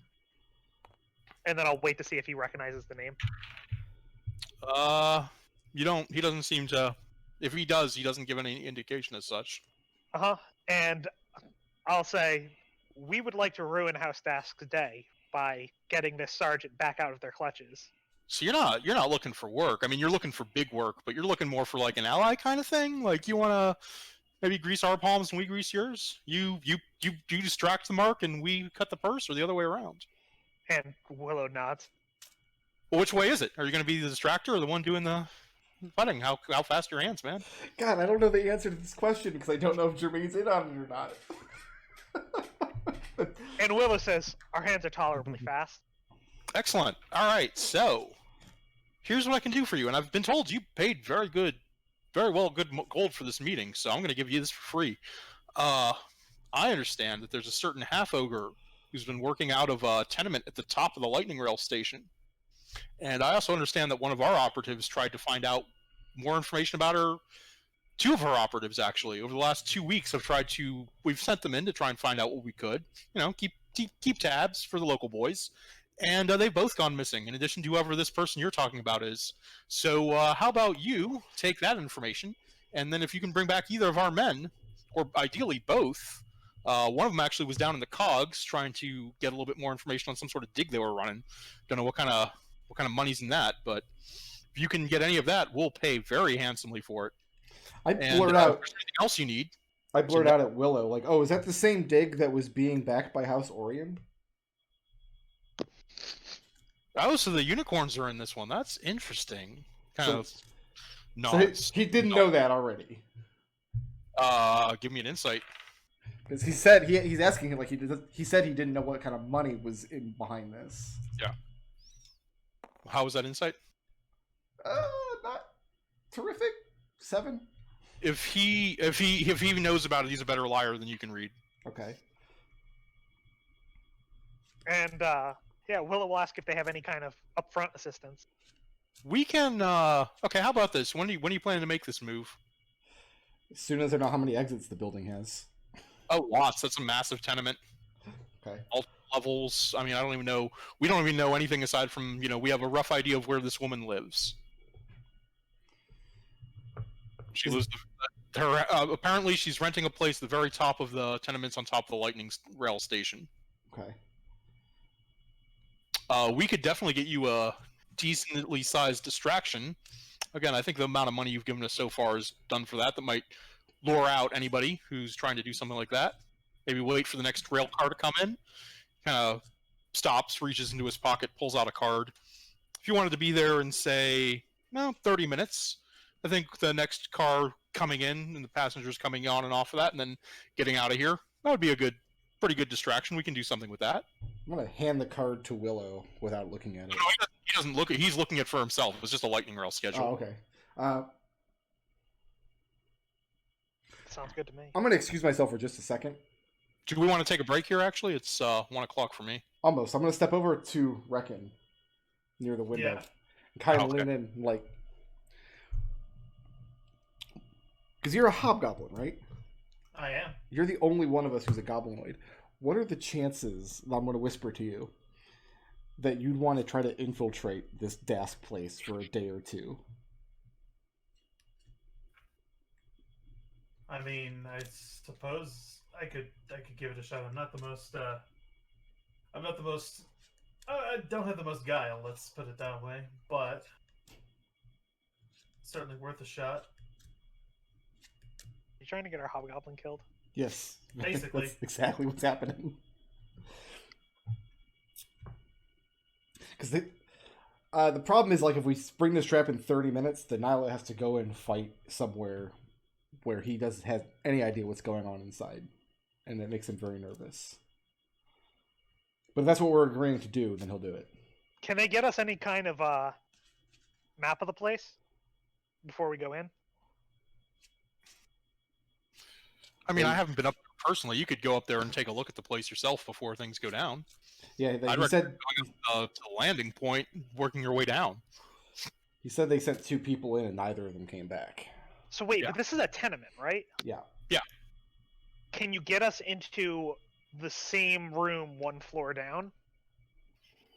And then I'll wait to see if he recognizes the name. He doesn't seem to. If he does, he doesn't give any indication as such. And I'll say, we would like to ruin House Task's day by getting this sergeant back out of their clutches. So you're not looking for work. I mean, you're looking for big work, but you're looking more for like an ally kind of thing. Like you want to maybe grease our palms and we grease yours. You distract the mark and we cut the purse, or the other way around. And Willow nods. Well, which way is it? Are you going to be the distractor or the one doing the fighting? How fast are your hands, man? God, I don't know the answer to this question because I don't know if Jermaine's in on it or not. And Willow says, our hands are tolerably fast. Excellent. All right, so here's what I can do for you. And I've been told you paid very good gold for this meeting, so I'm going to give you this for free. I understand that there's a certain half-ogre who's been working out of a tenement at the top of the lightning rail station. And I also understand that one of our operatives tried to find out more information about her. Two of her operatives, actually, over the last 2 weeks, we've sent them in to try and find out what we could. Keep tabs for the local boys. And they've both gone missing, in addition to whoever this person you're talking about is. So how about you take that information, and then if you can bring back either of our men, or ideally both. One of them actually was down in the cogs trying to get a little bit more information on some sort of dig they were running. Don't know what kind of money's in that, but if you can get any of that, we'll pay very handsomely for it. I blurt out. If there's anything else you need. I blurt out at Willow, like, "Oh, is that the same dig that was being backed by House Orion?" Oh, so the unicorns are in this one. That's interesting. So he didn't know that already. Give me an insight. Because he said he's asking like he said he didn't know what kind of money was in behind this. Yeah. How was that insight? Not terrific. 7. If he knows about it, he's a better liar than you can read. Okay. And Willow will ask if they have any kind of upfront assistance. We can. Okay, how about this? When are you planning to make this move? As soon as I know how many exits the building has. Oh, lots. That's a massive tenement. Okay. All levels. I mean, I don't even know. We don't even know anything aside from we have a rough idea of where this woman lives. She lives. Apparently, she's renting a place at the very top of the tenements on top of the lightning rail station. Okay. We could definitely get you a decently sized distraction. Again, I think the amount of money you've given us so far is done for that. That might lure out anybody who's trying to do something like that. Maybe wait for the next rail car to come in. Kind of stops, reaches into his pocket, pulls out a card. If you wanted to be there in, say, 30 minutes, I think the next car coming in and the passengers coming on and off of that and then getting out of here, that would be a pretty good distraction. We can do something with that. I'm going to hand the card to Willow without looking at it. No, he doesn't look. He's looking at it for himself. It's just a lightning rail schedule. Oh, okay. Sounds good to me. I'm going to excuse myself for just a second. Do we want to take a break here, actually? It's 1 o'clock for me. Almost. I'm going to step over to Rehkhan near the window. Yeah. And kind of lean in, like... Because you're a hobgoblin, right? I am. You're the only one of us who's a goblinoid. What are the chances, I'm going to whisper to you, that you'd want to try to infiltrate this DAS place for a day or two? I mean, I suppose I could give it a shot. I'm not the most. I don't have the most guile. Let's put it that way. But certainly worth a shot. You trying to get our hobgoblin killed? Yes. Basically. That's exactly what's happening. Because the problem is, like, if we bring this trap in 30 minutes, then Nilo has to go and fight somewhere where he doesn't have any idea what's going on inside. And that makes him very nervous. But if that's what we're agreeing to do, then he'll do it. Can they get us any kind of map of the place before we go in? I mean, I haven't been up there personally. You could go up there and take a look at the place yourself before things go down. Yeah, I'd he recommend said going up to the landing point, working your way down. he said they sent 2 people in and neither of them came back. So wait, Yeah. but this is a tenement, right? Yeah. Can you get us into the same room 1 floor down?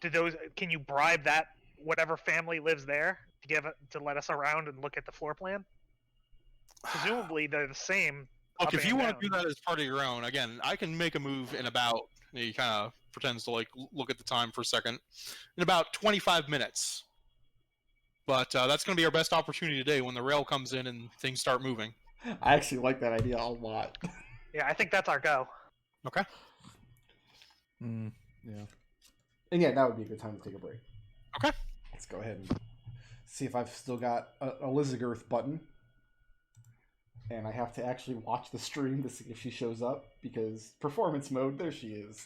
Can you bribe that whatever family lives there to let us around and look at the floor plan? Presumably they're the same. Look, up if you and want to down. do that as part of your own, again, I can make a move in about. He kind of pretends to like look at the time for a second. In about 25 minutes. But that's going to be our best opportunity today when the rail comes in and things start moving. I actually like that idea a lot. Yeah, I think that's our go. Okay. Yeah. And yeah, that would be a good time to take a break. Okay. Let's go ahead and see if I've still got a Elizagirth button. And I have to actually watch the stream to see if she shows up, because performance mode, there she is.